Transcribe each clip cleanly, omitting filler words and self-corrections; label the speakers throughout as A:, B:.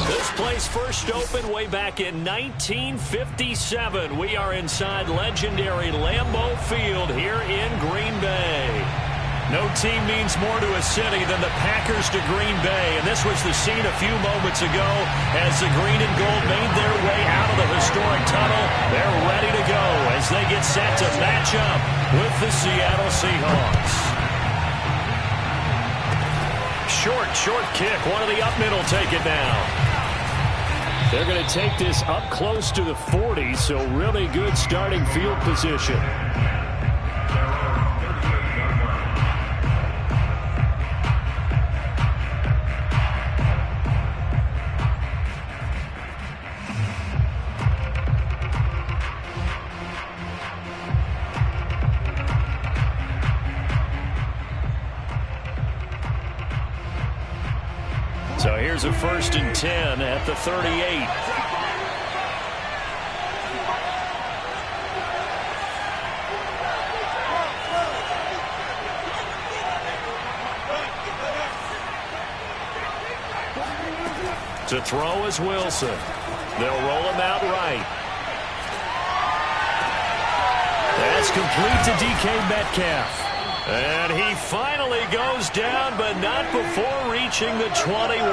A: This place first opened way back in 1957. We are inside legendary Lambeau Field here in Green Bay. No team means more to a city than the Packers to Green Bay, and this was the scene a few moments ago as the green and gold made their way out of the historic tunnel. They're ready to go as they get set to match up with the Seattle Seahawks. Short kick. One of the up middle take it now. They're going to take this up close to the 40, so really good starting field position. So here's a 1st and 10 at the 38. To throw is Wilson. They'll roll him out right. That's complete to DK Metcalf. And he finally goes down, but not before reaching the 21.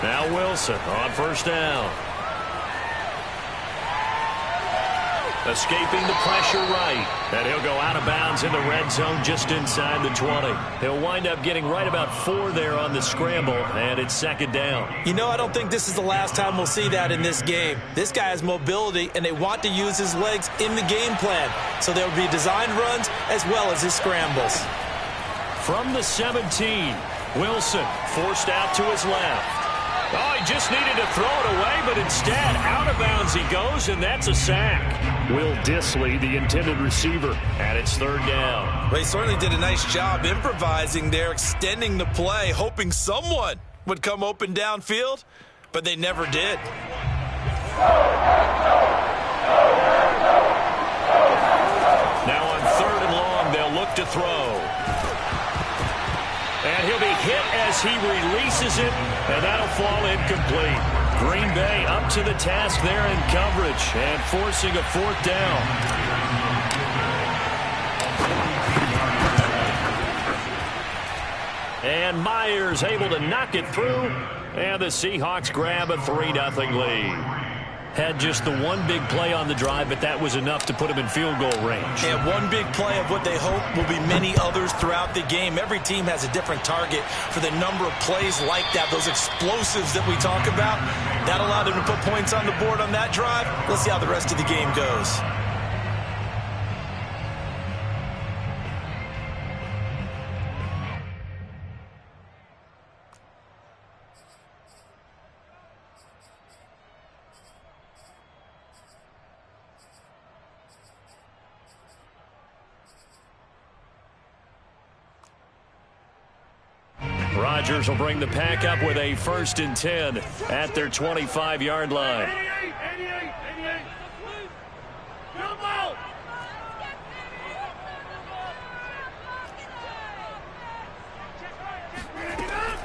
A: Now Wilson on 1st down. Escaping the pressure right. And he'll go out of bounds in the red zone just inside the 20. He'll wind up getting right about 4 there on the scramble, and it's 2nd down.
B: You know, I don't think this is the last time we'll see that in this game. This guy has mobility, and they want to use his legs in the game plan. So there will be designed runs as well as his scrambles.
A: From the 17, Wilson forced out to his left. Oh, he just needed to throw it away, but instead, out of bounds he goes, and that's a sack. Will Dissly, the intended receiver, and it's 3rd down.
B: Well, he certainly did a nice job improvising there, extending the play, hoping someone would come open downfield, but they never did.
A: Now on 3rd and long, they'll look to throw. And he'll be hit as he releases it, and that'll fall incomplete. Green Bay up to the task there in coverage and forcing a 4th down. And Myers able to knock it through, and the Seahawks grab a 3-0 lead. Had just the one big play on the drive, but that was enough to put him in field goal range.
B: And one big play of what they hope will be many others throughout the game. Every team has a different target for the number of plays like that, those explosives that we talk about. That allowed them to put points on the board on that drive. Let's see how the rest of the game goes.
A: Rodgers will bring the pack up with a 1st and 10 at their 25-yard line.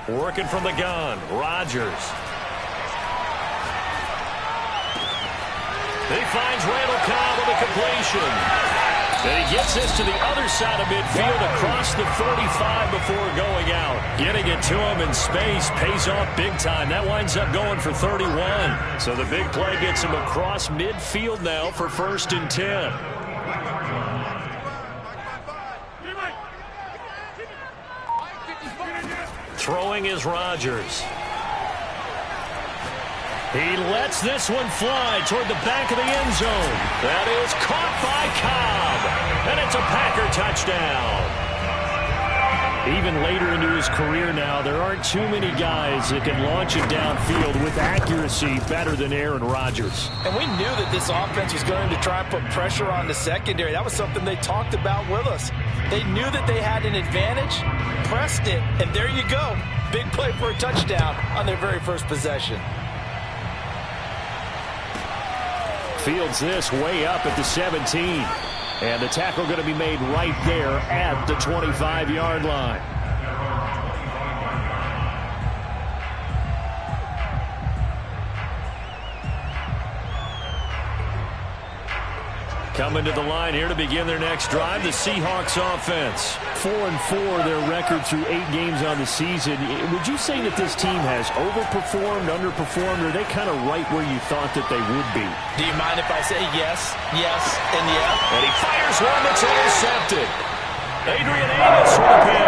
C: 88.
A: Working from the gun, Rodgers. He finds Randall Cobb with a completion. And he gets this to the other side of midfield across the 45 before going out. Getting it to him in space pays off big time. That winds up going for 31. So the big play gets him across midfield now for 1st and 10. Throwing is Rodgers. He lets this one fly toward the back of the end zone. That is caught by Cobb. And it's a Packer touchdown. Even later into his career now, there aren't too many guys that can launch it downfield with accuracy better than Aaron Rodgers.
B: And we knew that this offense was going to try and put pressure on the secondary. That was something they talked about with us. They knew that they had an advantage, pressed it, and there you go. Big play for a touchdown on their very first possession.
A: Fields this way up at the 17. And the tackle going to be made right there at the 25-yard line. Coming to the line here to begin their next drive, the Seahawks offense. 4-4 their record through 8 games on the season. Would you say that this team has overperformed, underperformed, or are they kind of right where you thought that they would be?
B: Do you mind if I say yes, yes, and yes?
A: And he fires one that's intercepted. Adrian Amos with a pick.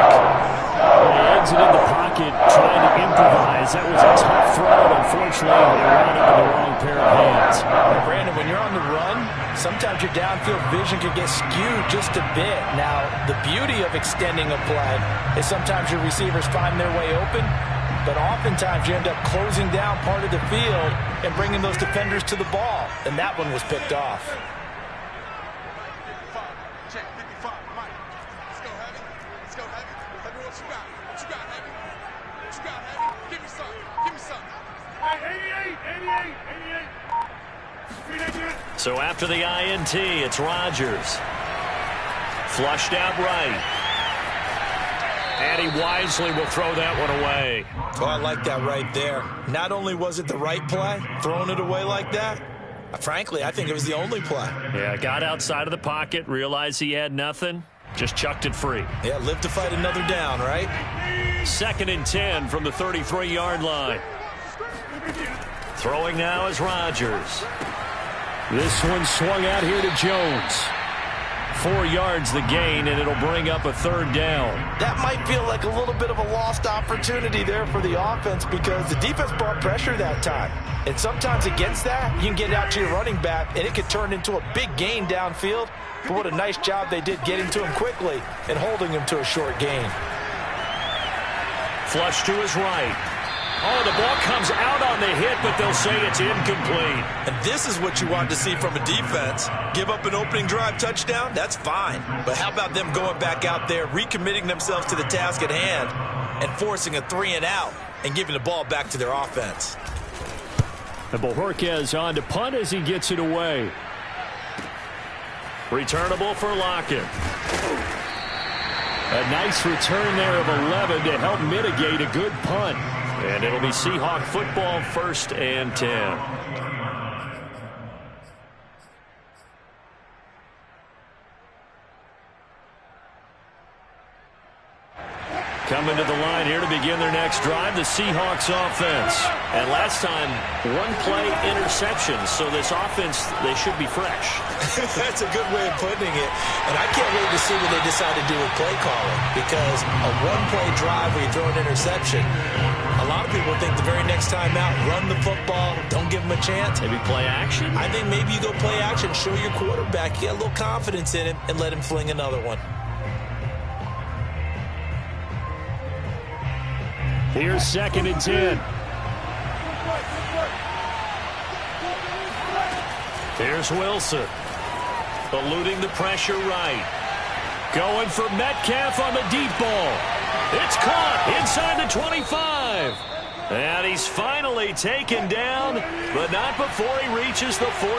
A: He exited the pocket trying to improvise. That was a tough throw, and unfortunately, they wound up in the wrong pair of hands.
B: Brandon, when you're on the run, sometimes your downfield vision can get skewed just a bit. Now, the beauty of extending a play is sometimes your receivers find their way open, but oftentimes you end up closing down part of the field and bringing those defenders to the ball, and that one was picked off.
A: So after the INT, it's Rodgers. Flushed out right. And he wisely will throw that one away.
B: Oh, I like that right there. Not only was it the right play, throwing it away like that, frankly, I think it was the only play.
A: Yeah, got outside of the pocket, realized he had nothing, just chucked it free.
B: Yeah, live to fight another down, right?
A: 2nd and 10 from the 33-yard line. Throwing now is Rodgers. This one swung out here to Jones. 4 yards the gain, and it'll bring up a 3rd down.
B: That might feel like a little bit of a lost opportunity there for the offense because the defense brought pressure that time. And sometimes against that, you can get out to your running back, and it could turn into a big gain downfield. But what a nice job they did getting to him quickly and holding him to a short gain.
A: Flush to his right. Oh, the ball comes out on the hit, but they'll say it's incomplete.
B: And this is what you want to see from a defense. Give up an opening drive touchdown, that's fine. But how about them going back out there, recommitting themselves to the task at hand, and forcing a 3-and-out and giving the ball back to their offense.
A: And Bojorquez on to punt as he gets it away. Returnable for Lockett. A nice return there of 11 to help mitigate a good punt. And it'll be Seahawk football, 1st and 10. Coming to the line here to begin their next drive, the Seahawks offense. And last time, 1-play interception. So this offense, they should be fresh.
B: That's a good way of putting it. And I can't wait to see what they decide to do with play calling. Because a 1-play drive where you throw an interception, a lot of people think the very next time out, run the football, don't give them a chance.
A: Maybe play action?
B: I think maybe you go play action, show your quarterback, you get a little confidence in him, and let him fling another one.
A: Here's 2nd and 10. Here's Wilson. Eluding the pressure right. Going for Metcalf on the deep ball. It's caught inside the 25. And he's finally taken down, but not before he reaches the 14.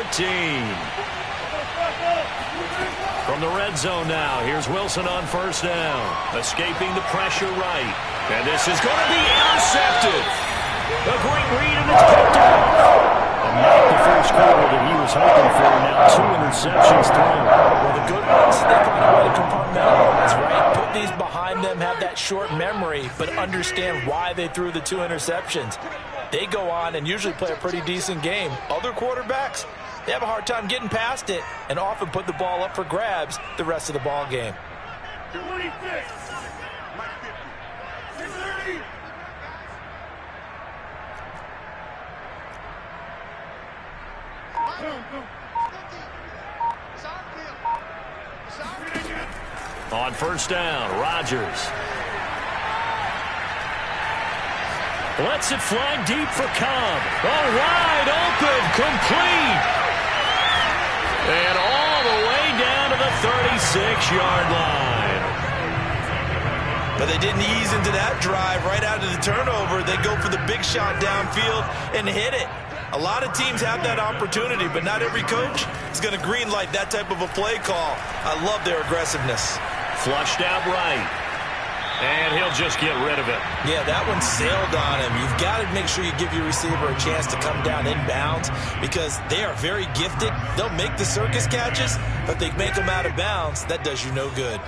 A: From the red zone now, here's Wilson on 1st down. Escaping the pressure right. And this is going to be intercepted. A great read, and it's picked off. And not the first quarter that he was hoping for. Now 2 interceptions thrown.
B: Well, the good ones, they find a way to compartmentalize, right? Put these behind them, have that short memory, but understand why they threw the 2 interceptions. They go on and usually play a pretty decent game. Other quarterbacks, they have a hard time getting past it and often put the ball up for grabs the rest of the ball game.
A: On 1st down, Rodgers. Lets it fly deep for Cobb. Oh, wide open, complete. And all the way down to the 36-yard line.
B: But they didn't ease into that drive right out of the turnover. They go for the big shot downfield and hit it. A lot of teams have that opportunity, but not every coach is going to greenlight that type of a play call. I love their aggressiveness.
A: Flushed out right. And he'll just get rid of it.
B: Yeah, that one sailed on him. You've got to make sure you give your receiver a chance to come down inbounds because they are very gifted. They'll make the circus catches, but they make them out of bounds. That does you no good.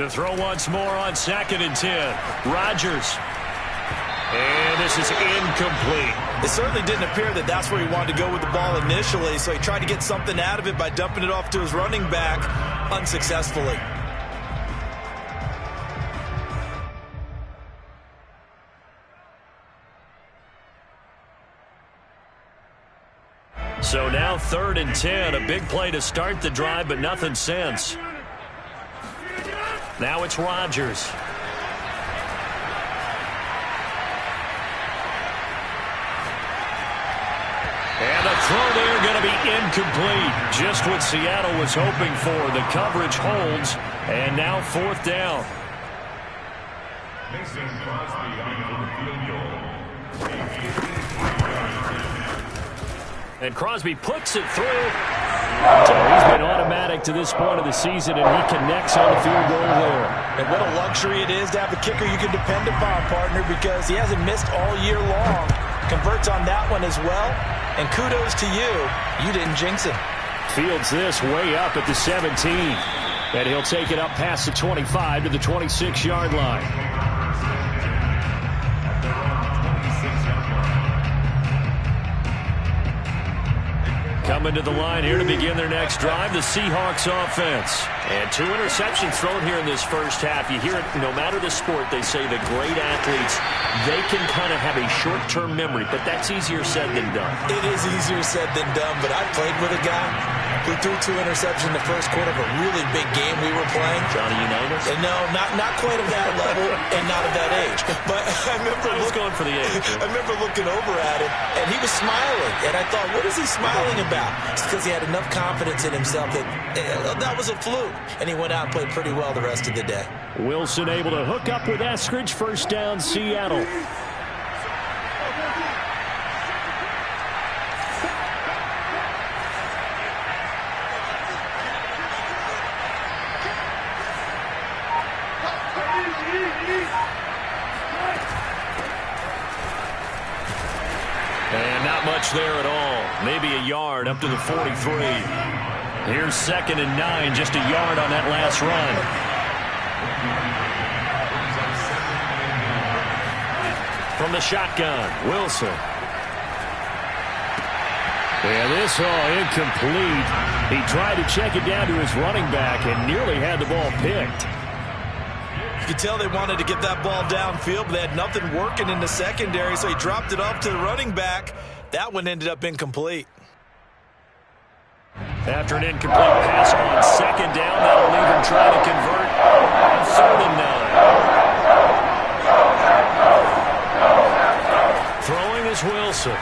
A: To throw once more on 2nd and 10. Rodgers. And this is incomplete.
B: It certainly didn't appear that that's where he wanted to go with the ball initially, so he tried to get something out of it by dumping it off to his running back unsuccessfully.
A: So now 3rd and 10. A big play to start the drive, but nothing since. Now it's Rodgers. And the throw there going to be incomplete. Just what Seattle was hoping for. The coverage holds. And now 4th down. And Crosby puts it through. So he's been automatic to this point of the season, and he connects on the field goal there.
B: And what a luxury it is to have a kicker you can depend upon, partner, because he hasn't missed all year long. Converts on that one as well. And kudos to you. You didn't jinx it.
A: Fields this way up at the 17. And he'll take it up past the 25 to the 26-yard line. Coming to the line here to begin their next drive, the Seahawks offense. And 2 interceptions thrown here in this first half. You hear it, no matter the sport, they say the great athletes, they can kind of have a short-term memory, but that's easier said than done.
B: It is easier said than done, but I played with a guy who threw 2 interceptions in the first quarter of a really big game we were playing.
A: Johnny Unitas?
B: And no, not quite at that level and not at that age. But I remember
A: going for the age.
B: I remember looking over at him, and he was smiling. And I thought, what is he smiling about? It's because he had enough confidence in himself that that was a fluke. And he went out and played pretty well the rest of the day.
A: Wilson able to hook up with Eskridge. First down, Seattle. And not much there at all. Maybe a yard up to the 43. Here's 2nd and 9, just a yard on that last run. From the shotgun, Wilson. And this incomplete. He tried to check it down to his running back and nearly had the ball picked.
B: You could tell they wanted to get that ball downfield, but they had nothing working in the secondary, so he dropped it off to the running back. That one ended up incomplete.
A: After an incomplete pass on 2nd down, that'll leave him trying to convert on 3rd and 9. Throwing is Wilson.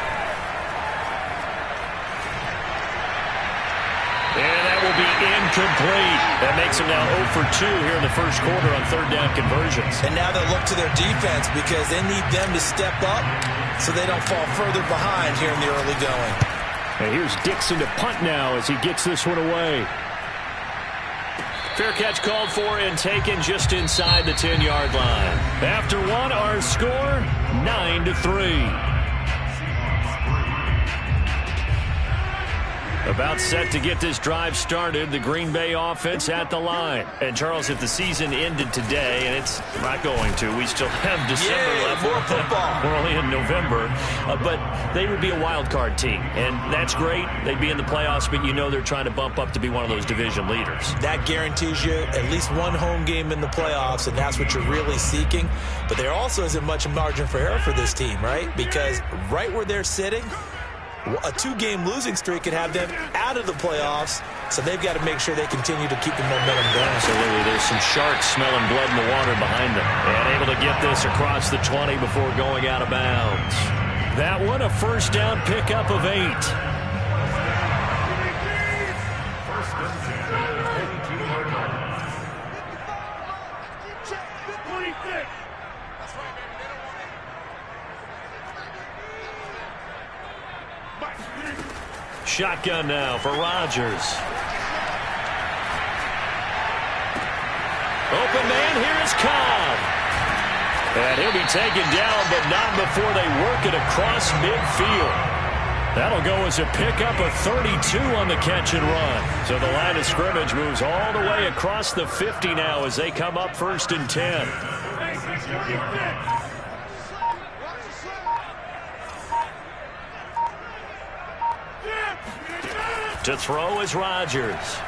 A: And that will be incomplete. That makes him now 0 for 2 here in the first quarter on 3rd down conversions.
B: And now they'll look to their defense because they need them to step up so they don't fall further behind here in the early going.
A: And here's Dixon to punt now as he gets this one away. Fair catch called for and taken just inside the 10-yard line. After one, our score, 9-3. About set to get this drive started, the Green Bay offense at the line. And, Charles, if the season ended today, and it's not going to, we still have December left.
B: More football.
A: We're only in November. But they would be a wild card team, and that's great. They'd be in the playoffs, but you know they're trying to bump up to be one of those division leaders.
B: That guarantees you at least one home game in the playoffs, and that's what you're really seeking. But there also isn't much margin for error for this team, right? Because right where they're sitting, a 2-game losing streak could have them out of the playoffs, so they've got to make sure they continue to keep the momentum going.
A: Absolutely. There's some sharks smelling blood in the water behind them. And able to get this across the 20 before going out of bounds. That one, a first down pickup of 8. shotgun now for Rodgers. Open man, here is Cobb. And he'll be taken down, but not before they work it across midfield. That'll go as a pickup of 32 on the catch and run. So the line of scrimmage moves all the way across the 50 now as they come up 1st and 10. To throw is Rodgers.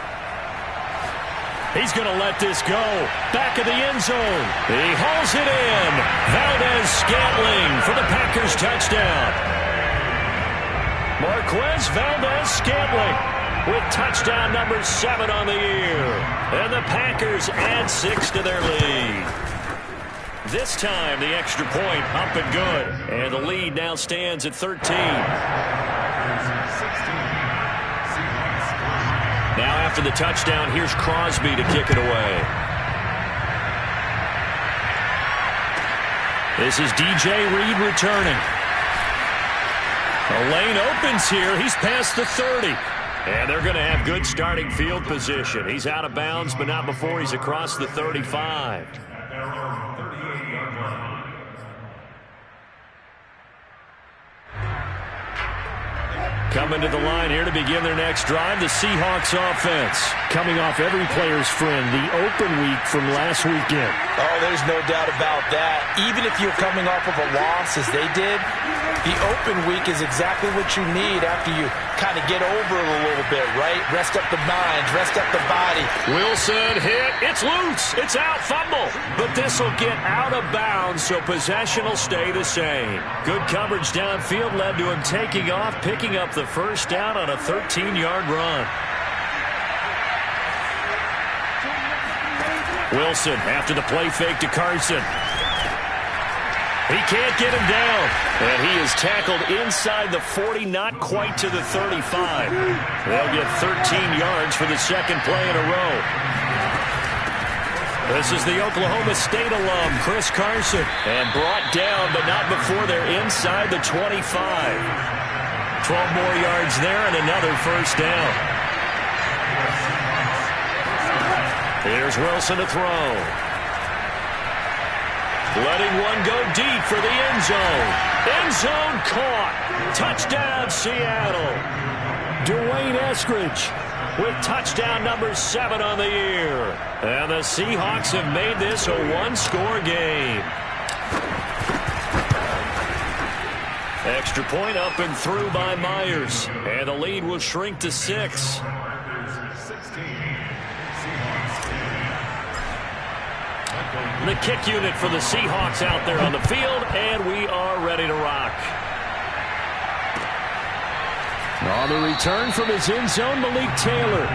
A: He's going to let this go. Back of the end zone. He hauls it in. Valdez-Scantling for the Packers touchdown. Marquez Valdez-Scantling with touchdown number 7 on the year. And the Packers add 6 to their lead. This time the extra point up and good. And the lead now stands at 13. Now after the touchdown, here's Crosby to kick it away. This is DJ Reed returning. The lane opens here. He's past the 30. And they're going to have good starting field position. He's out of bounds, but not before he's across the 35. Coming to the line here to begin their next drive, the Seahawks offense. Coming off every player's friend, the open week from last weekend.
B: Oh, there's no doubt about that. Even if you're coming off of a loss as they did, the open week is exactly what you need after you kind of get over it a little bit, right? Rest up the mind, rest up the body.
A: Wilson hit. It's loose. It's out. Fumble. But this will get out of bounds, so possession will stay the same. Good coverage downfield led to him taking off, picking up the first down on a 13-yard run. Wilson after the play fake to Carson. He can't get him down. And he is tackled inside the 40, not quite to the 35. They'll get 13 yards for the second play in a row. This is the Oklahoma State alum, Chris Carson. And brought down, but not before they're inside the 25. 12 more yards there and another first down. Here's Wilson to throw. Letting one go deep for the end zone. End zone caught. Touchdown, Seattle. Dwayne Eskridge with touchdown number 7 on the year. And the Seahawks have made this a one-score game. Extra point up and through by Myers. And the lead will shrink to 6. The kick unit for the Seahawks out there on the field, and we are ready to rock. On the return from his end zone, Malik Taylor.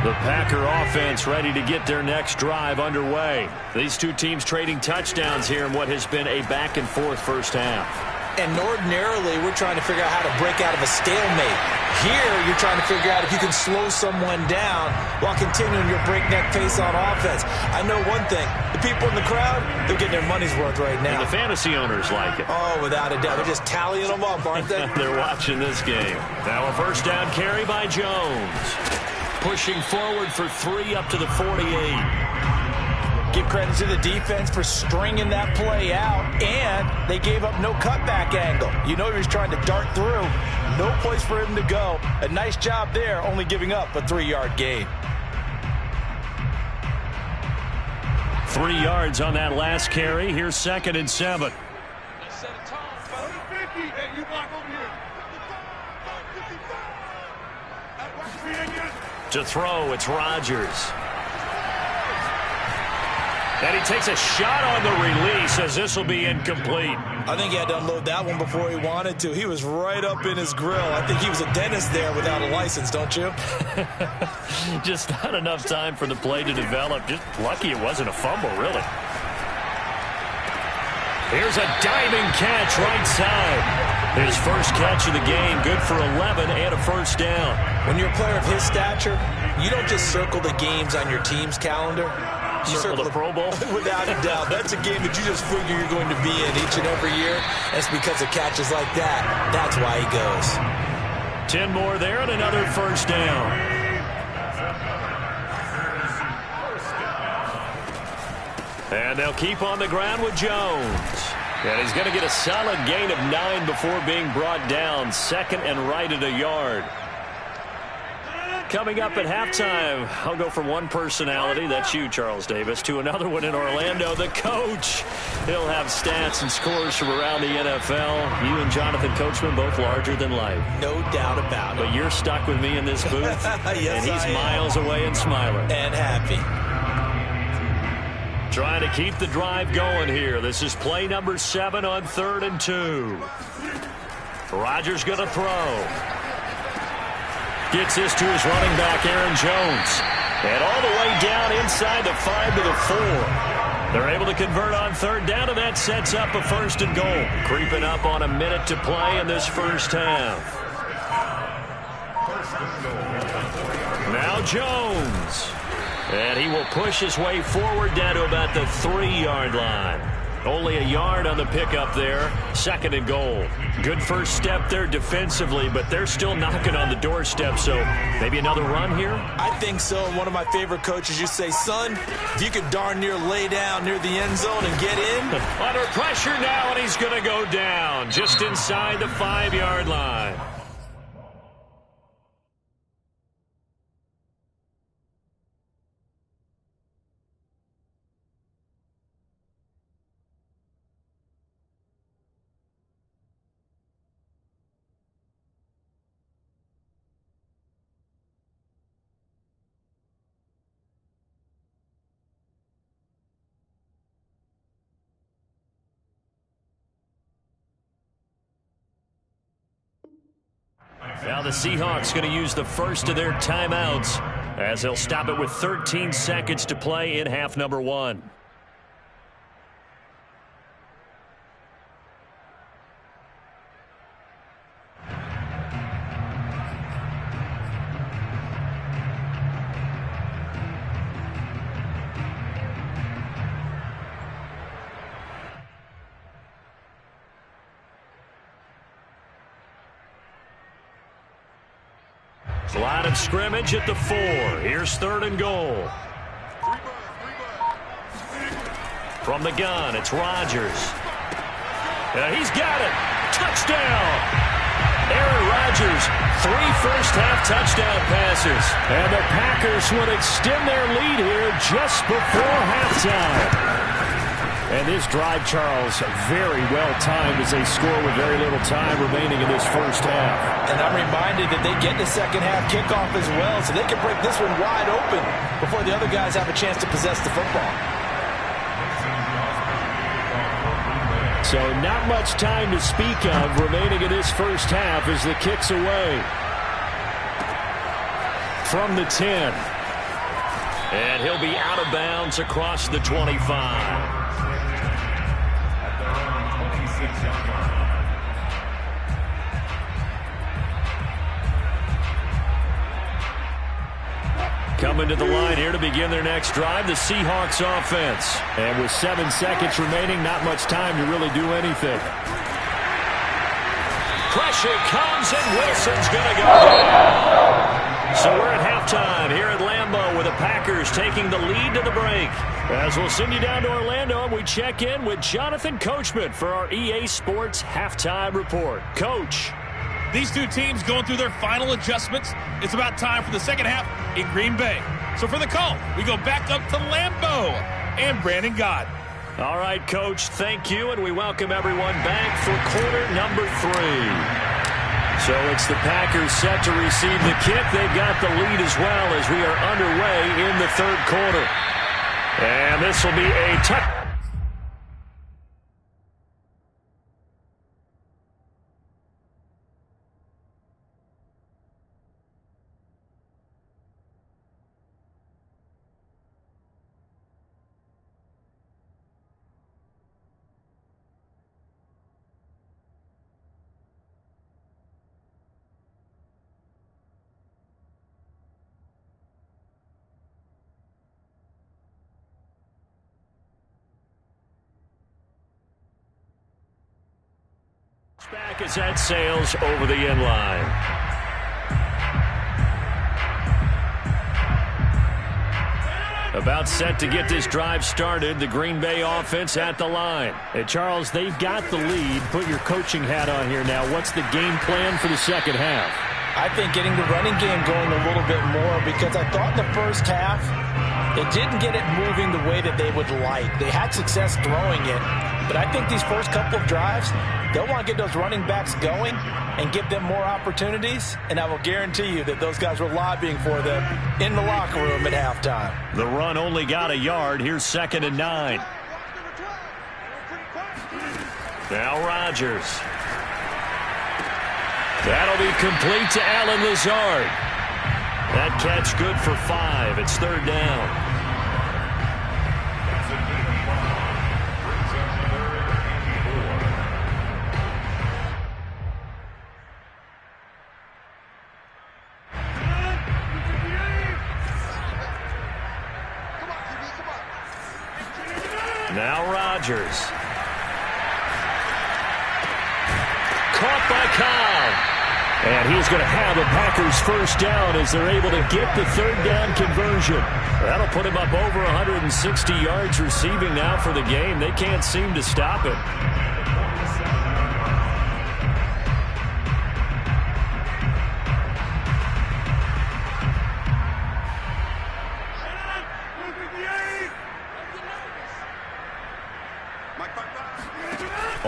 A: The Packer offense ready to get their next drive underway. These two teams trading touchdowns here in what has been a back-and-forth first half.
B: And ordinarily, we're trying to figure out how to break out of a stalemate. Here, you're trying to figure out if you can slow someone down while continuing your breakneck pace on offense. I know one thing. The people in the crowd, they're getting their money's worth right now.
A: And the fantasy owners like it.
B: Oh, without a doubt. They're just tallying them up, aren't they?
A: They're watching this game. Now a first down carry by Jones. Pushing forward for 3 up to the 48.
B: Give credit to the defense for stringing that play out, and they gave up no cutback angle. You know he was trying to dart through. No place for him to go. A nice job there, only giving up a 3-yard gain.
A: 3 yards on that last carry. Here's 2nd and 7. To throw, it's Rodgers. And he takes a shot on the release as this will be incomplete.
B: I think he had to unload that one before he wanted to. He was right up in his grill. I think he was a dentist there without a license, don't you?
A: Just not enough time for the play to develop. Just lucky it wasn't a fumble, really. Here's a diving catch right side. His first catch of the game, good for 11 and a first down.
B: When you're a player of his stature, you don't just circle the games on your team's calendar.
A: Circle the Pro Bowl?
B: Without a doubt. That's a game that you just figure you're going to be in each and every year. That's because of catches like that. That's why he goes.
A: 10 more there and another first down. And they'll keep on the ground with Jones. And he's going to get a solid gain of 9 before being brought down. Second and right at a yard. Coming up at halftime, I'll go from one personality, that's you, Charles Davis, to another one in Orlando, the coach. He'll have stats and scores from around the NFL. You and Jonathan Coachman, both larger than life.
B: No doubt about it.
A: But you're stuck with me in this booth,
B: yes,
A: and he's miles away and smiling.
B: And happy.
A: Trying to keep the drive going here. This is play number 7 on 3rd and 2. Rodgers going to throw. Gets this to his running back, Aaron Jones. And all the way down inside the 5 to the 4. They're able to convert on 3rd down, and that sets up a 1st and goal. Creeping up on a minute to play in this first half. Now Jones. And he will push his way forward down to about the 3-yard line. Only a yard on the pickup there. 2nd and goal. Good first step there defensively, but they're still knocking on the doorstep, so maybe another run here?
B: I think so. And one of my favorite coaches used to say, son, if you could darn near lay down near the end zone and get in.
A: Under pressure now, and he's going to go down just inside the 5-yard line. Now the Seahawks going to use the first of their timeouts as they'll stop it with 13 seconds to play in half number 1. Line of scrimmage at the 4. Here's 3rd and goal. From the gun, it's Rodgers. He's got it. Touchdown. Aaron Rodgers, 3 first-half touchdown passes. And the Packers would extend their lead here just before halftime. And this drive, Charles, very well timed as they score with very little time remaining in this first half.
B: And I'm reminded that they get the second half kickoff as well, so they can break this one wide open before the other guys have a chance to possess the football.
A: So not much time to speak of remaining in this first half as the kick's away. From the 10. And he'll be out of bounds across the 25. Coming to the line here to begin their next drive, the Seahawks offense. And with 7 seconds remaining, not much time to really do anything. Pressure comes, and Wilson's going to go down. So we're at halftime here at Lambeau with the Packers taking the lead to the break. As we'll send you down to Orlando, and we check in with Jonathan Coachman for our EA Sports Halftime Report. Coach.
C: These two teams going through their final adjustments. It's about time for the second half in Green Bay. So for the call, we go back up to Lambeau and Brandon Gott.
A: All right, Coach, thank you, and we welcome everyone back for quarter number 3. So it's the Packers set to receive the kick. They've got the lead as well as we are underway in the 3rd quarter. And this will be a touchdown. as that sails over the end line. About set to get this drive started. The Green Bay offense at the line.
D: Hey, Charles, they've got the lead. Put your coaching hat on here now. What's the game plan for the second half?
B: I think getting the running game going a little bit more, because I thought in the first half they didn't get it moving the way that they would like. They had success throwing it, but I think these first couple of drives, they'll want to get those running backs going and give them more opportunities, and I will guarantee you that those guys were lobbying for them in the locker room at halftime.
A: The run only got a yard. Here's 2nd and 9. Now Rodgers. That'll be complete to Allen Lazard. That catch good for 5. It's 3rd down. Now Rodgers. Caught by Cobb. And he's going to have a Packers first down as they're able to get the 3rd down conversion. That'll put him up over 160 yards receiving now for the game. They can't seem to stop it.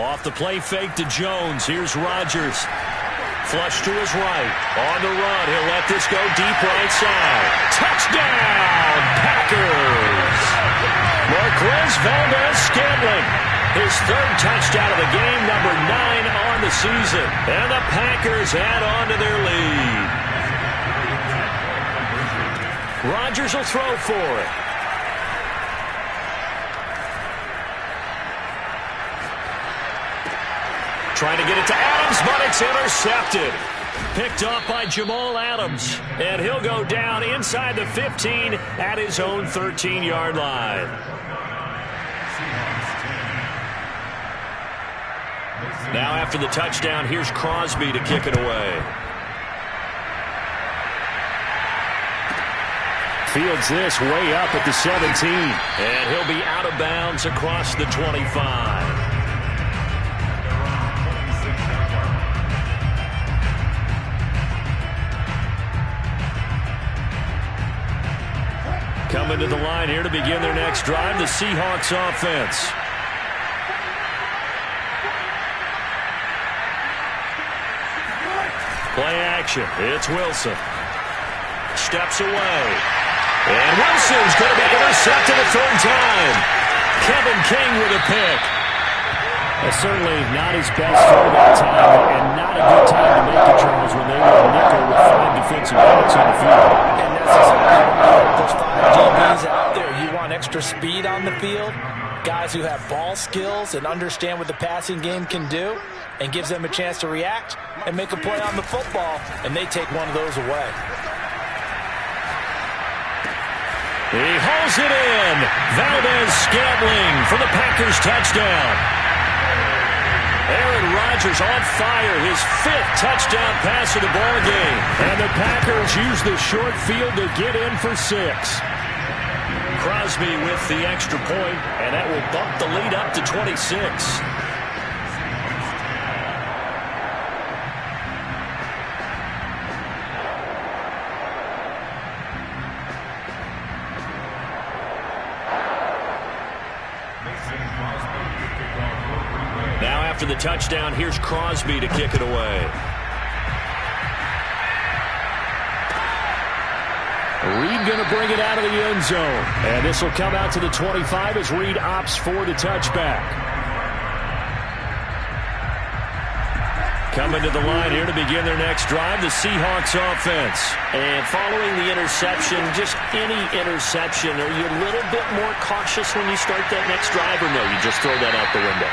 A: Off the play fake to Jones. Here's Rodgers. Flush to his right. On the run. He'll let this go deep right side. Touchdown, Packers! Marquez Valdez-Scantling. His 3rd touchdown of the game, number 9 on the season. And the Packers add on to their lead. Rodgers will throw for it. Trying to get it to Adams, but it's intercepted. Picked up by Jamal Adams. And he'll go down inside the 15 at his own 13-yard line. Now after the touchdown, here's Crosby to kick it away.
D: Fields this way up at the 17.
A: And he'll be out of bounds across the 25. Coming to the line here to begin their next drive, the Seahawks offense. Play action. It's Wilson. Steps away. And Wilson's going to be intercepted a 3rd time. Kevin King with a pick.
D: Certainly not his best throw that time, and not a good time to make it, Charles, when they were a nickel with 5 defensive backs on the field.
B: And that's exactly those 5 DBs out there. You want extra speed on the field, guys who have ball skills and understand what the passing game can do, and gives them a chance to react and make a play on the football, and they take one of those away.
A: He hauls it in. Valdez-Scantling for the Packers touchdown. Aaron Rodgers on fire, his 5th touchdown pass of the ball game.
D: And the Packers use the short field to get in for 6.
A: Crosby with the extra point, and that will bump the lead up to 26. Now after the touchdown, here's Crosby to kick it away.
D: Reed going to bring it out of the end zone. And this will come out to the 25 as Reed opts for the touchback.
A: Coming to the line here to begin their next drive, the Seahawks offense. And following the interception, just any interception, are you a little bit more cautious when you start that next drive, or no, you just throw that out the window?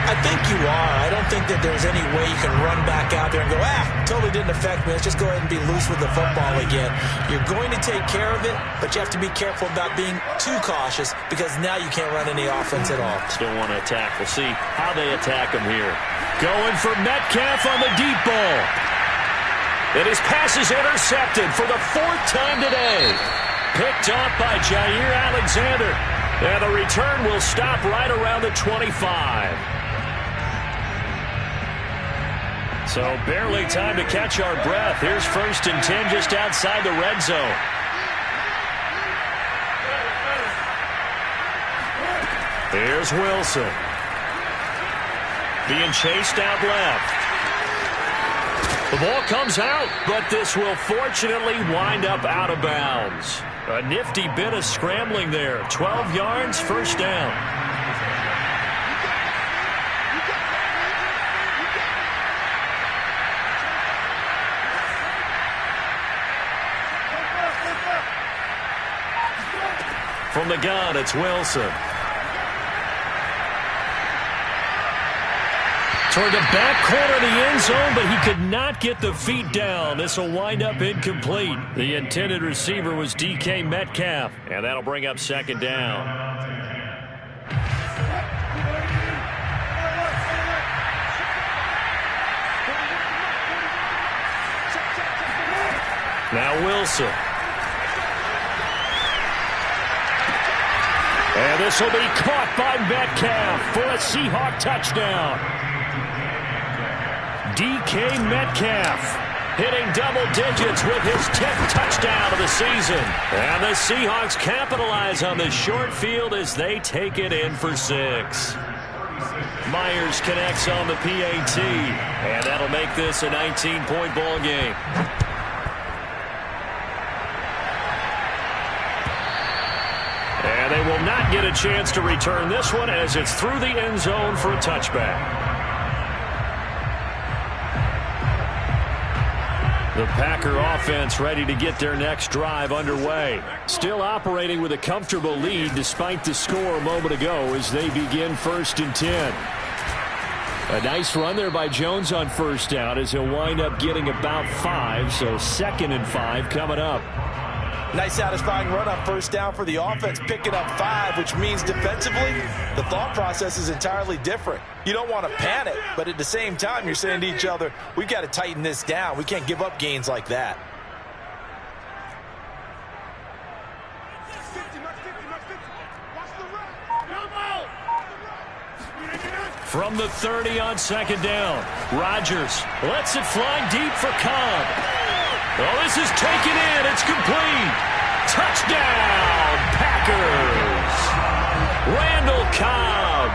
B: I think you are. I don't think that there's any way you can run back out there and go, totally didn't affect me. Let's just go ahead and be loose with the football again. You're going to take care of it, but you have to be careful about being too cautious because now you can't run any offense at all.
A: Still want to attack. We'll see how they attack him here. Going for Metcalf on the deep ball. And his pass is intercepted for the 4th time today. Picked off by Jair Alexander. And the return will stop right around the 25. So barely time to catch our breath. Here's 1st and 10 just outside the red zone. Here's Wilson. Being chased out left. The ball comes out, but this will fortunately wind up out of bounds. A nifty bit of scrambling there. 12 yards, 1st down. From the gun, it's Wilson. Toward the back corner of the end zone, but he could not get the feet down. This will wind up incomplete. The intended receiver was DK Metcalf, and that'll bring up 2nd down. Now Wilson. And this will be caught by Metcalf for a Seahawk touchdown. DK Metcalf hitting double digits with his 10th touchdown of the season. And the Seahawks capitalize on the short field as they take it in for 6. Myers connects on the PAT. And that'll make this a 19-point ball game. And they will not get a chance to return this one as it's through the end zone for a touchback. The Packer offense ready to get their next drive underway. Still operating with a comfortable lead despite the score a moment ago as they begin 1st and 10. A nice run there by Jones on 1st down as he'll wind up getting about 5, so 2nd and 5 coming up.
B: Nice satisfying run on 1st down for the offense, picking up 5, which means defensively, the thought process is entirely different. You don't want to panic, but at the same time, you're saying to each other, we've got to tighten this down. We can't give up gains like that.
A: From the 30 on 2nd down, Rodgers lets it fly deep for Cobb. Oh, this is taken in. It's complete. Touchdown, Packers. Randall Cobb.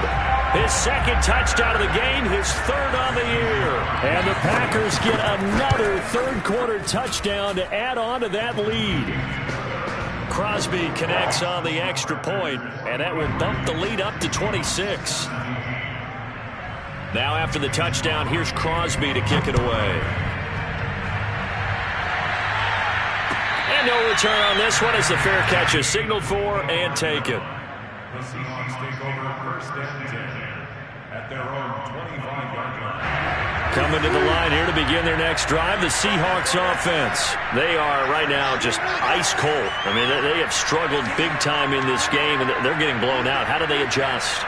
A: His 2nd touchdown of the game, his 3rd on the year. And the Packers get another 3rd-quarter touchdown to add on to that lead. Crosby connects on the extra point, and that will bump the lead up to 26. Now after the touchdown, here's Crosby to kick it away. And no return on this one as the fair catch is signaled for and taken.
E: The Seahawks take over 1st and 10 at their own 25-yard line.
A: Coming to the line here to begin their next drive, the Seahawks offense. They are right now just ice cold. I mean, they have struggled big time in this game, and they're getting blown out. How do they adjust?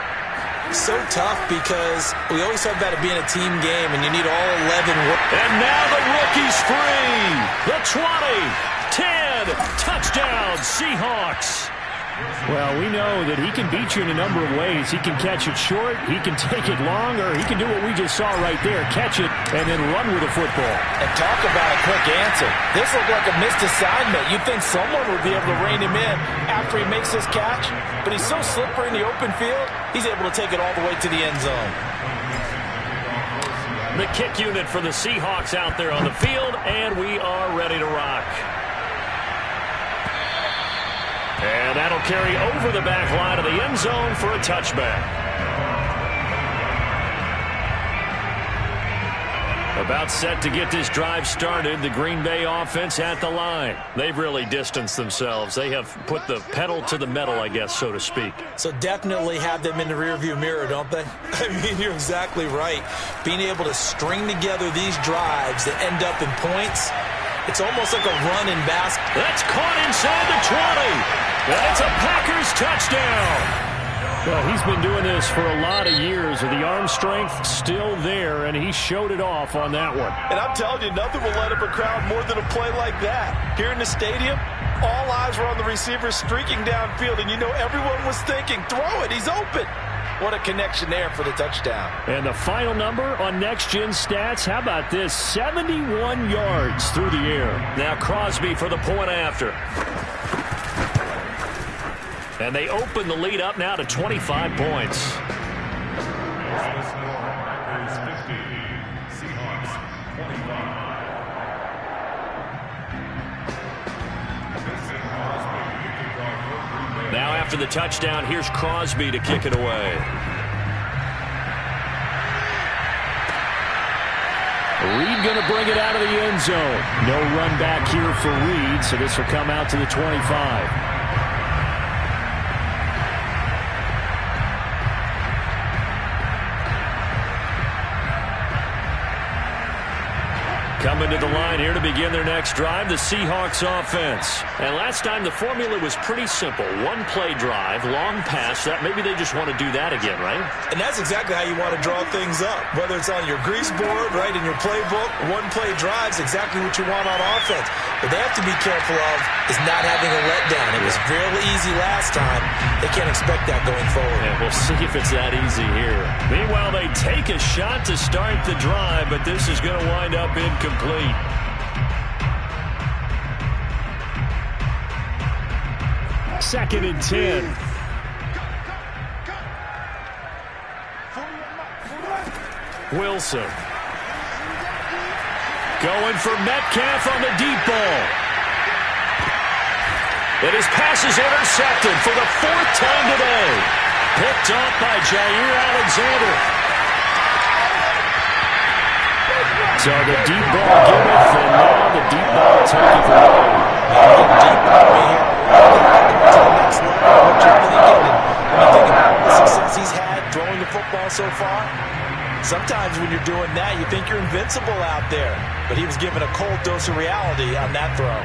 B: So tough because we always talk about it being a team game, and you need all 11.
A: And now the rookie's free. The 20. 10, touchdown, Seahawks.
D: Well, we know that he can beat you in a number of ways. He can catch it short, he can take it long, or he can do what we just saw right there, catch it and then run with the football.
B: And talk about a quick answer. This looked like a missed assignment. You'd think someone would be able to rein him in after he makes this catch, but he's so slippery in the open field, he's able to take it all the way to the end zone.
A: The kick unit for the Seahawks out there on the field, and we are ready to rock. And that'll carry over the back line of the end zone for a touchback. A About set to get this drive started. The Green Bay offense at the line. They've really distanced themselves. They have put the pedal to the metal, I guess, so to speak.
B: So definitely have them in the rearview mirror, don't they? I mean, you're exactly right. Being able to string together these drives that end up in points, it's almost like a run in basketball.
A: That's caught inside the 20. And it's a Packers touchdown.
D: Well, he's been doing this for a lot of years, and the arm strength still there, and he showed it off on that one.
B: And I'm telling you, nothing will light up a crowd more than a play like that. Here in the stadium, all eyes were on the receiver streaking downfield, and you know everyone was thinking, throw it, he's open. What a connection there for the touchdown.
D: And the final number on Next Gen Stats, how about this? 71 yards through the air.
A: Now Crosby for the point after. And they open the lead up now to 25 points.
E: Packers 50, Seahawks 25.
A: Now after the touchdown, here's Crosby to kick it away.
D: Reed going to bring it out of the end zone. No run back here for Reed, so this will come out to the 25.
A: Coming to the line here to begin their next drive, the Seahawks offense. And last time the formula was pretty simple. One-play drive, long pass. That maybe they just want to do that again, right?
B: And that's exactly how you want to draw things up. Whether it's on your grease board, right, in your playbook, one-play drive's exactly what you want on offense. What they have to be careful of is not having a letdown. It was fairly easy last time. They can't expect that going forward.
A: And we'll see if it's that easy here. Meanwhile, they take a shot to start the drive, but this is going to wind up incomplete.
D: Second and 10.
A: Wilson. Going for Metcalf on the deep ball. And his pass is intercepted for the fourth time today. Picked off by Jair Alexander.
D: So the deep ball gimmick, and now the deep ball taken away.
B: Deep ball here. To the next level. What you're thinking, and when you think about the success he's had throwing the football so far, sometimes when you're doing that, you think you're invincible out there. But he was given a cold dose of reality on that throw.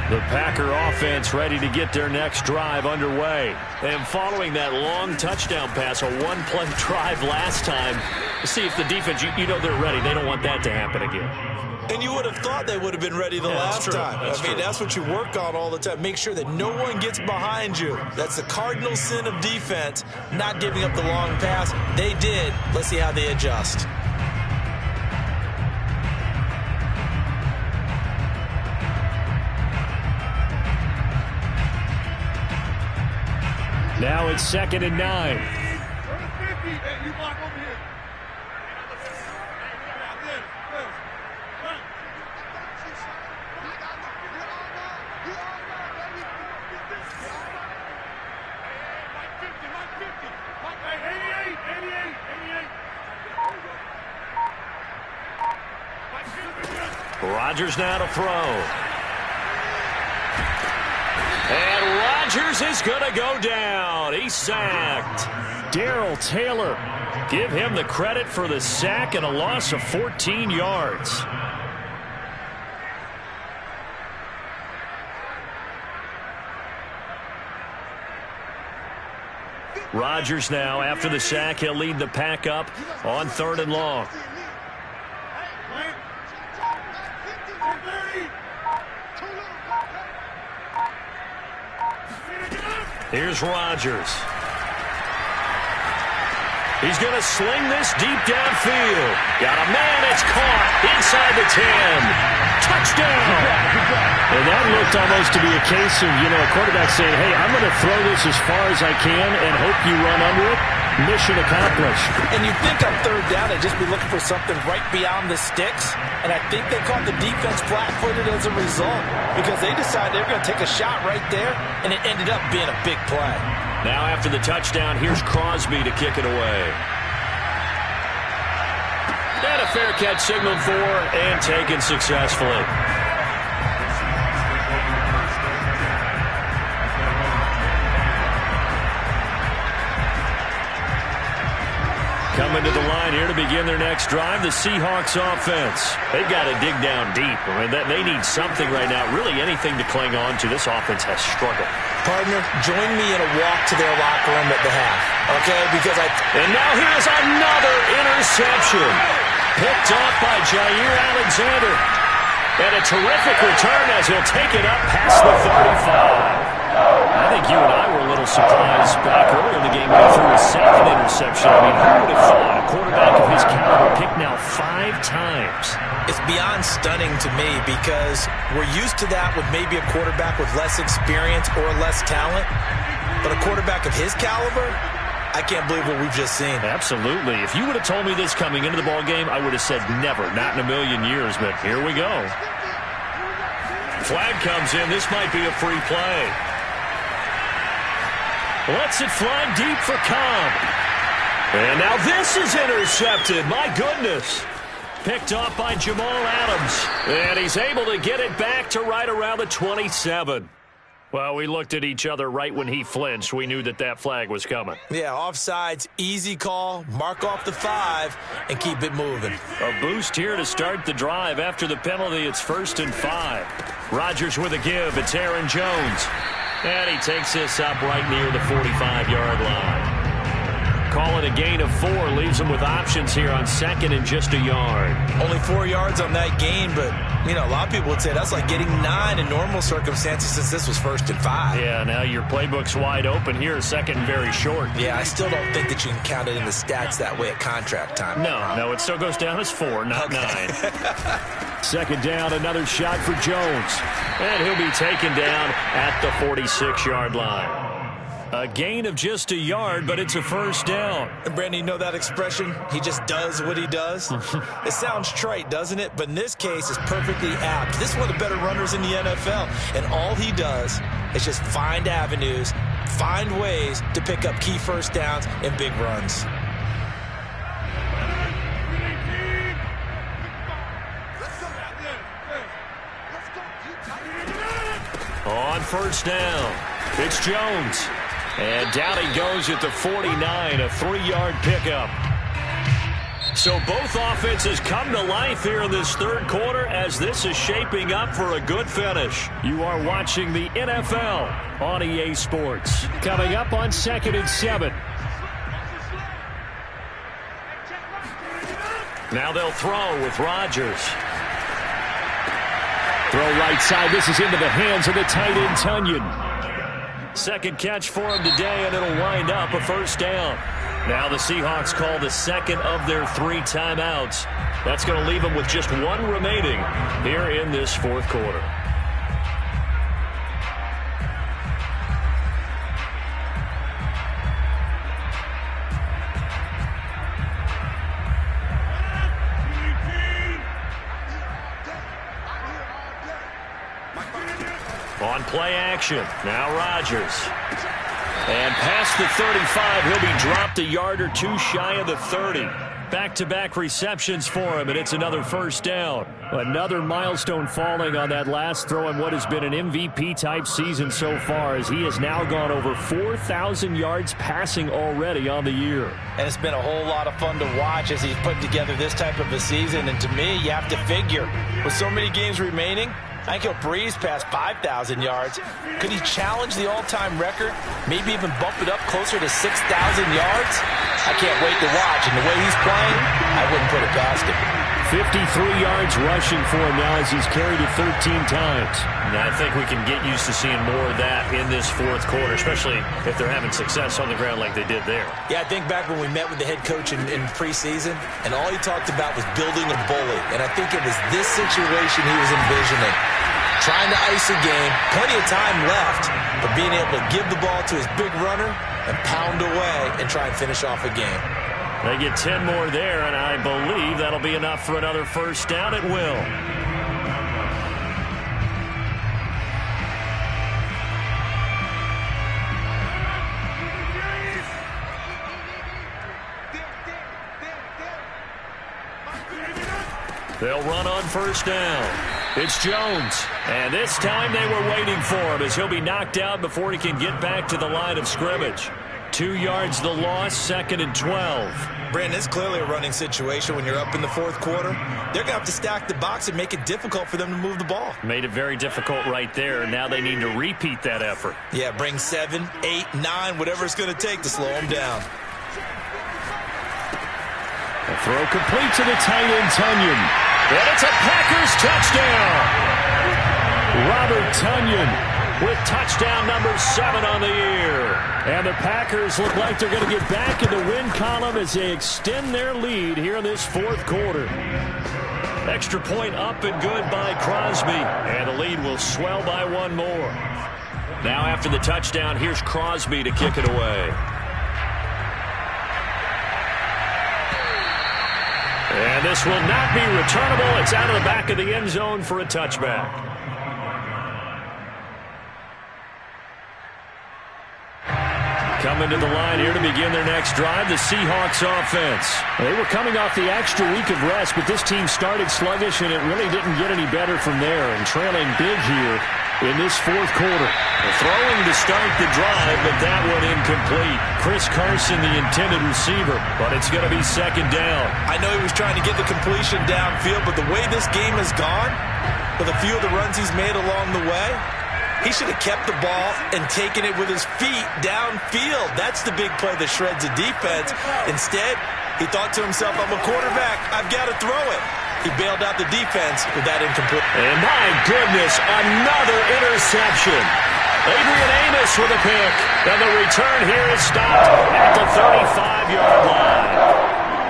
A: The Packer offense ready to get their next drive underway. And following that long touchdown pass, a one-play drive last time, see if the defense, you know they're ready. They don't want that to happen again.
B: And you would have thought they would have been ready the last time. I mean, that's what you work on all the time. Make sure that no one gets behind you. That's the cardinal sin of defense, not giving up the long pass. They did. Let's see how they adjust.
D: Now it's 2nd and 9.
A: Rodgers now to throw. And Rodgers is going to go down. He's sacked.
D: Darrell Taylor.
A: Give him the credit for the sack and a loss of 14 yards. Rodgers now, after the sack, he'll lead the pack up on 3rd and long. Here's Rodgers. He's going to sling this deep downfield. Got a man, it's caught inside the 10. Touchdown.
D: And that looked almost to be a case of, a quarterback saying, hey, I'm going to throw this as far as I can and hope you run under it. Mission accomplished.
B: And you think on 3rd down, they'd just be looking for something right beyond the sticks. And I think they caught the defense flat-footed as a result because they decided they were going to take a shot right there, and it ended up being a big play.
A: Now after the touchdown, here's Crosby to kick it away. And a fair catch signaled for and taken successfully. Coming to the line here to begin their next drive, the Seahawks offense. They've got to dig down deep. I mean, they need something right now, really anything to cling on to. This offense has struggled.
B: Partner, join me in a walk to their locker room at the half, okay?
A: And now here's another interception. Picked off by Jair Alexander. And a terrific return as he'll take it up past the 35. I think you and I were a little surprised back earlier in the game when he threw a second interception. I mean, who would have thought a quarterback of his caliber picked now 5 times?
B: It's beyond stunning to me because we're used to that with maybe a quarterback with less experience or less talent. But a quarterback of his caliber, I can't believe what we've just seen.
A: Absolutely. If you would have told me this coming into the ball game, I would have said never, not in a million years. But here we go. Flag comes in. This might be a free play. Lets it fly deep for Cobb. And now this is intercepted. My goodness. Picked off by Jamal Adams. And he's able to get it back to right around the 27. Well, we looked at each other right when he flinched. We knew that that flag was coming.
B: Yeah, offsides, easy call, mark off the 5, and keep it moving.
A: A boost here to start the drive. After the penalty, it's 1st and 5. Rodgers with a give. It's Aaron Jones. And he takes this up right near the 45-yard line. Call it a gain of 4. Leaves him with options here on 2nd and just a yard.
B: Only 4 yards on that gain, but, you know, a lot of people would say that's like getting 9 in normal circumstances since this was 1st and 5.
A: Yeah, now your playbook's wide open here. 2nd and very short.
B: Yeah, I still don't think that you can count it in the stats that way at contract time.
A: No, it still goes down as 4, not 9. 2nd down, another shot for Jones. And he'll be taken down at the 46-yard line. A gain of just a yard, but it's a 1st down.
B: And Brandon, you know that expression? He just does what he does? It sounds trite, doesn't it? But in this case, it's perfectly apt. This is one of the better runners in the NFL. And all he does is just find avenues, find ways to pick up key 1st downs and big runs.
A: On 1st down, it's Jones. And down he goes at the 49, a 3-yard pickup. So both offenses come to life here in this 3rd quarter as this is shaping up for a good finish. You are watching the NFL on EA Sports. Coming up on 2nd and 7. Now they'll throw with Rodgers. Throw right side. This is into the hands of the tight end, Tunyon. 2nd catch for him today, and it'll wind up a 1st down. Now the Seahawks call the 2nd of their 3 timeouts. That's going to leave them with just 1 remaining here in this 4th quarter. On play action, now Rodgers. And past the 35, he'll be dropped a yard or 2 shy of the 30. Back-to-back receptions for him, and it's another 1st down. Another milestone falling on that last throw in what has been an MVP-type season so far, as he has now gone over 4,000 yards passing already on the year.
B: And it's been a whole lot of fun to watch as he's put together this type of a season. And to me, you have to figure, with so many games remaining, I think he'll breeze past 5,000 yards. Could he challenge the all-time record? Maybe even bump it up closer to 6,000 yards? I can't wait to watch. And the way he's playing, I wouldn't put it past him.
D: 53 yards rushing for him now as he's carried it 13 times.
A: Now, I think we can get used to seeing more of that in this 4th quarter, especially if they're having success on the ground like they did there.
B: Yeah, I think back when we met with the head coach in preseason, and all he talked about was building a bully. And I think it was this situation he was envisioning. Trying to ice a game, plenty of time left, but being able to give the ball to his big runner and pound away and try and finish off a game.
A: They get 10 more there, and I believe that'll be enough for another 1st down. It will. They'll run on first down. It's Jones. And this time they were waiting for him as he'll be knocked out before he can get back to the line of scrimmage. 2 yards the loss, 2nd and 12.
B: Brandon, it's clearly a running situation when you're up in the 4th quarter. They're going to have to stack the box and make it difficult for them to move the ball.
A: Made it very difficult right there. Now they need to repeat that effort.
B: Yeah, bring 7, 8, 9, whatever it's going to take to slow them down.
D: A throw complete to the tight end, Tonyan.
A: And it's a Packers touchdown.
D: Robert Tonyan
A: with touchdown number 7 on the year.
D: And the Packers look like they're going to get back in the win column as they extend their lead here in this 4th quarter.
A: Extra point up and good by Crosby. And the lead will swell by 1 more. Now after the touchdown, here's Crosby to kick it away. And this will not be returnable. It's out of the back of the end zone for a touchback. Coming to the line here to begin their next drive, the Seahawks offense.
D: They were coming off the extra week of rest, but this team started sluggish, and it really didn't get any better from there, and trailing big here in this 4th quarter.
A: Throwing to start the drive, but that one incomplete. Chris Carson, the intended receiver, but it's going to be 2nd down.
B: I know he was trying to get the completion downfield, but the way this game has gone, with a few of the runs he's made along the way, he should have kept the ball and taken it with his feet downfield. That's the big play that shreds the defense. Instead, he thought to himself, I'm a quarterback, I've got to throw it. He bailed out the defense with that incomplete.
A: And my goodness, another interception. Adrian Amos with a pick. And the return here is stopped at the 35-yard line.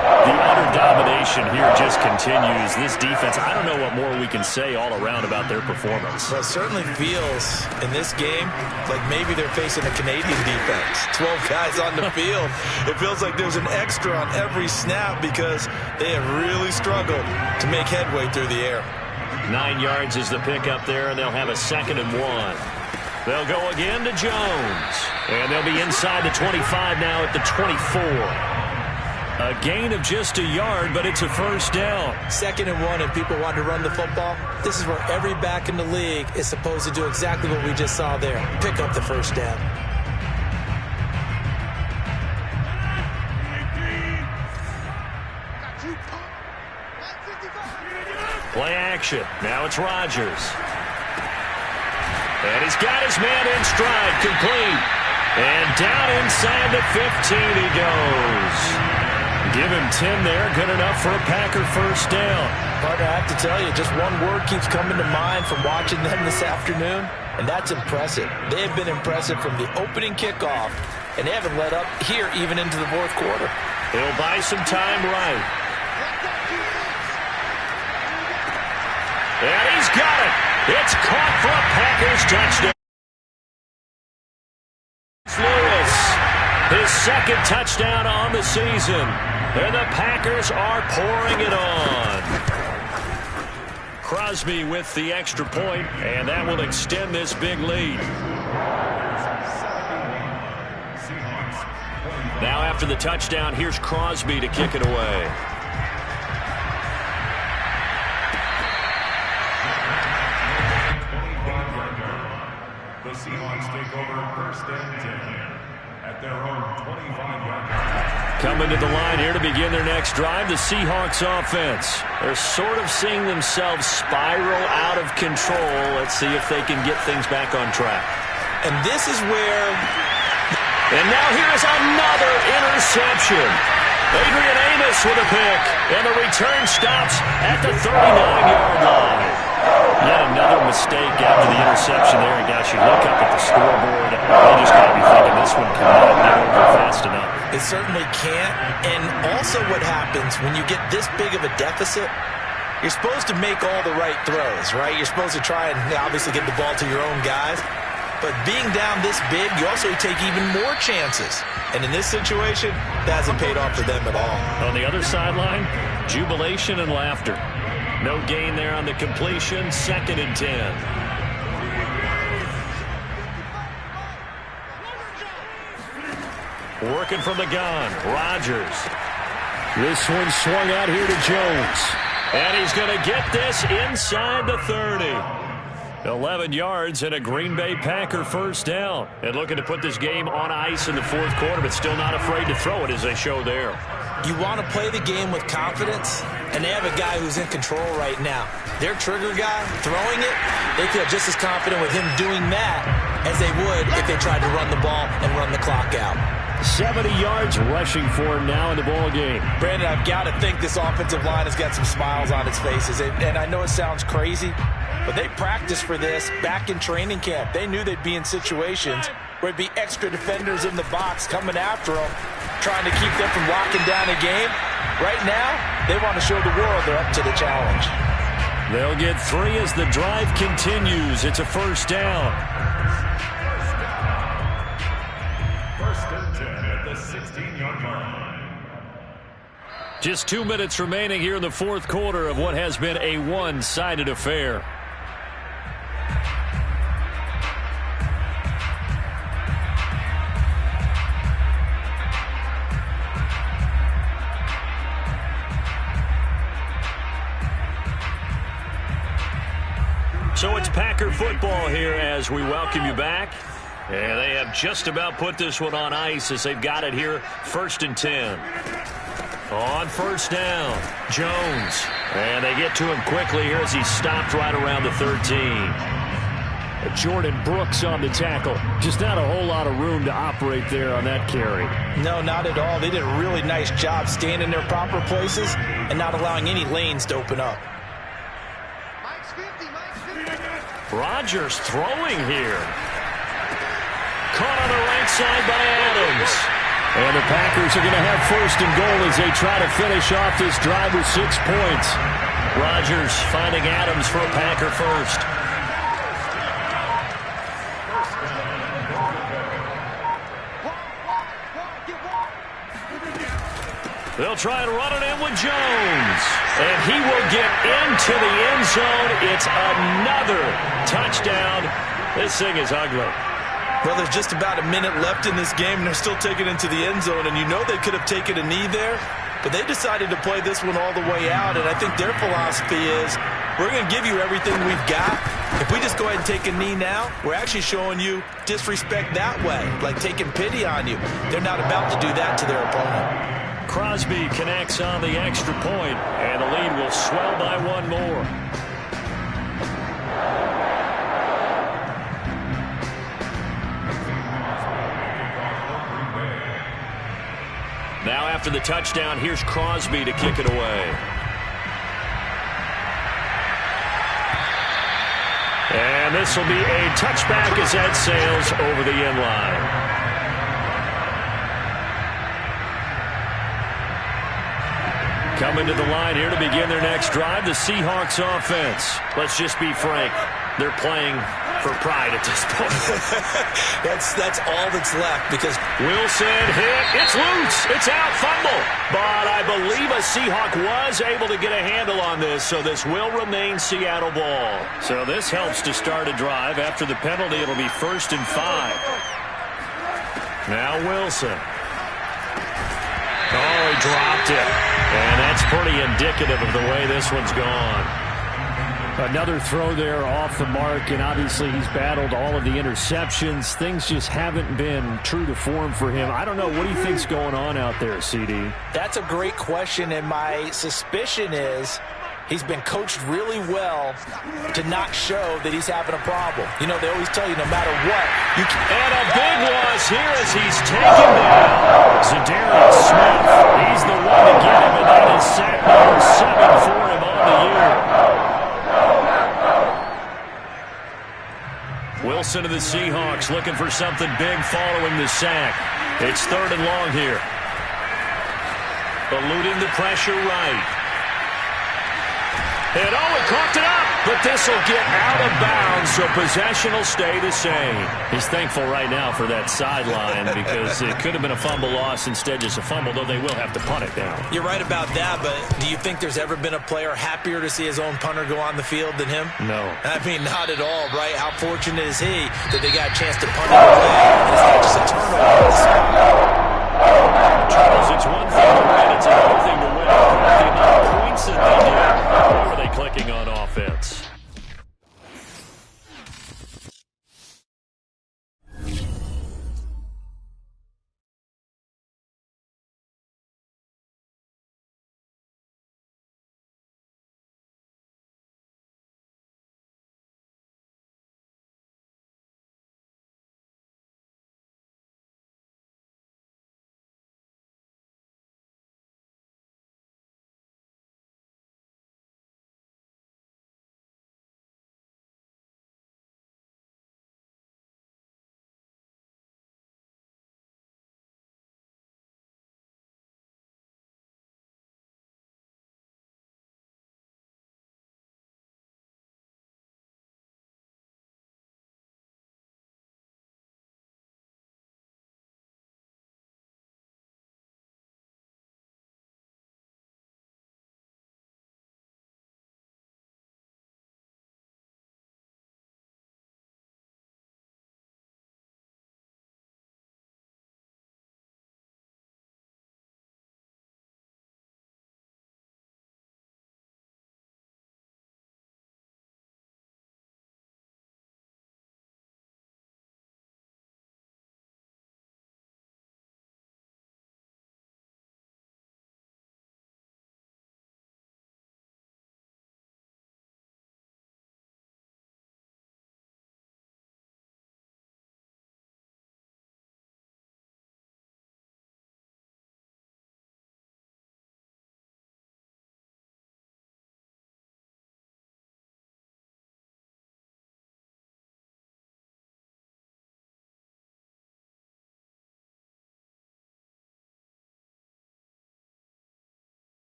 A: The utter domination here just continues. This defense, I don't know what more we can say all around about their performance.
B: Well, it certainly feels in this game like maybe they're facing a Canadian defense. 12 guys on the field. It feels like there's an extra on every snap because they have really struggled to make headway through the air.
A: 9 yards is the pick up there, and they'll have a 2nd and 1. They'll go again to Jones. And they'll be inside the 25 now at the 24. A gain of just a yard, but it's a 1st down.
B: 2nd and 1, and people want to run the football. This is where every back in the league is supposed to do exactly what we just saw there. Pick up the 1st down.
A: Play action. Now it's Rodgers. And he's got his man in stride, complete. And down inside the 15 he goes. Give him 10 there. Good enough for a Packer 1st down.
B: Partner, I have to tell you, just one word keeps coming to mind from watching them this afternoon, and that's impressive. They have been impressive from the opening kickoff, and they haven't let up here even into the 4th quarter.
A: He'll buy some time right. And he's got it. It's caught for a Packers touchdown. Lewis, his 2nd touchdown on the season. And the Packers are pouring it on. Crosby with the extra point, and that will extend this big lead. Now after the touchdown, here's Crosby to kick it away.
E: The Seahawks take over 1st and 10 at their own 25-yard line.
A: Coming to the line here to begin their next drive, the Seahawks offense. They're sort of seeing themselves spiral out of control. Let's see if they can get things back on track.
B: And this is where...
A: And now here's another interception. Adrian Amos with a pick. And the return stops at the 39-yard line. Yet another mistake after the interception there. And guys, you look up at the scoreboard, you just got to be thinking this one cannot get over fast enough.
B: It certainly can't. And also what happens when you get this big of a deficit, you're supposed to make all the right throws, right? You're supposed to try and obviously get the ball to your own guys. But being down this big, you also take even more chances. And in this situation, that hasn't paid off for them at all.
A: On the other sideline, jubilation and laughter. No gain there on the completion. 2nd and 10. Working from the gun, Rodgers.
D: This one swung out here to Jones.
A: And he's going to get this inside the 30. 11 yards and a Green Bay Packer first down. And looking to put this game on ice in the fourth quarter, but still not afraid to throw it as they show there.
B: You want to play the game with confidence, and they have a guy who's in control right now. Their trigger guy, throwing it, they feel just as confident with him doing that as they would if they tried to run the ball and run the clock out.
D: 70 yards rushing for him now in the ball game.
B: Brandon, I've got to think this offensive line has got some smiles on its faces. And I know it sounds crazy, but they practiced for this back in training camp. They knew they'd be in situations where it'd be extra defenders in the box coming after them, trying to keep them from locking down a game. Right now, they want to show the world they're up to the challenge.
A: They'll get 3 as the drive continues. It's a first down.
E: First and 10 at the 16-yard line.
A: Just 2 minutes remaining here in the fourth quarter of what has been a one-sided affair. So it's Packer football here as we welcome you back. And they have just about put this one on ice as they've got it here, first and 10. On first down, Jones. And they get to him quickly here as he stopped right around the 13.
D: Jordan Brooks on the tackle. Just not a whole lot of room to operate there on that carry.
B: No, not at all. They did a really nice job staying in their proper places and not allowing any lanes to open up.
A: Rodgers throwing here. Caught on the right side by Adams.
D: And the Packers are going to have first and goal as they try to finish off this drive with 6 points.
A: Rodgers finding Adams for a Packer first. They'll try and run it in with Jones. And he will get into the end zone. It's another touchdown. This thing is ugly.
B: Well, there's just about a minute left in this game, and they're still taking it into the end zone. And you know they could have taken a knee there, but they decided to play this one all the way out. And I think their philosophy is, we're going to give you everything we've got. If we just go ahead and take a knee now, we're actually showing you disrespect that way, like taking pity on you. They're not about to do that to their opponent.
A: Crosby connects on the extra point, and the lead will swell by one more. Now after the touchdown, here's Crosby to kick it away. And this will be a touchback as that sails over the end line. Coming to the line here to begin their next drive, the Seahawks offense. Let's just be frank, they're playing for pride at this point.
B: That's all that's left because
A: Wilson hit. It's loose. It's out. Fumble. But I believe a Seahawk was able to get a handle on this, so this will remain Seattle ball. So this helps to start a drive. After the penalty, it'll be 1st and 5. Now Wilson. Oh, he dropped it. And that's pretty indicative of the way this one's gone.
D: Another throw there off the mark, and obviously he's battled all of the interceptions. Things just haven't been true to form for him. I don't know. What do you think's going on out there, CD?
B: That's a great question, and my suspicion is he's been coached really well to not show that he's having a problem. You know, they always tell you no matter what, you can.
A: And a big loss here as he's taken down. Zadarius Smith, he's the one to get him, and that is sack number 7 for him on the year. Wilson of the Seahawks looking for something big following the sack. It's 3rd and long here. Eluding the pressure right. And he coughed it up, but this will get out of bounds, so possession will stay the same. He's thankful right now for that sideline because it could have been a fumble loss, instead just a fumble, though they will have to punt it down.
B: You're right about that, but do you think there's ever been a player happier to see his own punter go on the field than him?
A: No.
B: I mean, not at all, right? How fortunate is he that they got a chance to punt it away? It's not just a turnover.
A: Charles, it's one thing to win, it's another thing to win. The amount of points that they did.